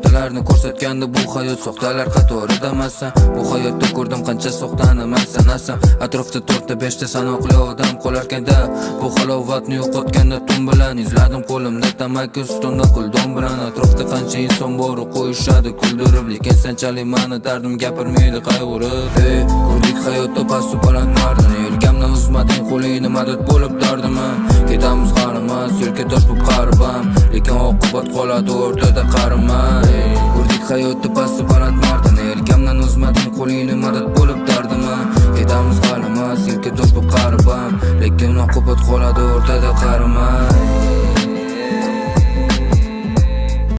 soxtalarni ko'rsatganda bu hayot soxtalar qatorida emassan. Bu hayotda ko'rdim qancha soxtani man sanasam. Atrofda 4-5 ta sanoqli odam qolarkanda, bu halovatni yo'qotganda tun bilan izladim qo'limda tamaki ustunda quldon bilan. Atrofda qancha inson bor qo'yishadi kuldirib, lekin sanchalik mani dardim gapirmaydi qayg'urib. Ko'rdik hayotda past baland mardni, yelkamdan uzmading qo'lingni madad bo'lib dardimman. Ketamiz qaramas, yo'lga tosh bo'lib qaribam, lekin oqibat qoladi o'rtada qarimay. Ko'rdik hayotda past baland mardni, yelkamdan uzmading qo'lingni madad bo'lib dardimman. Ketamiz qaramas, yo'lga tosh bo'lib qaribam, lekin oqibat qoladi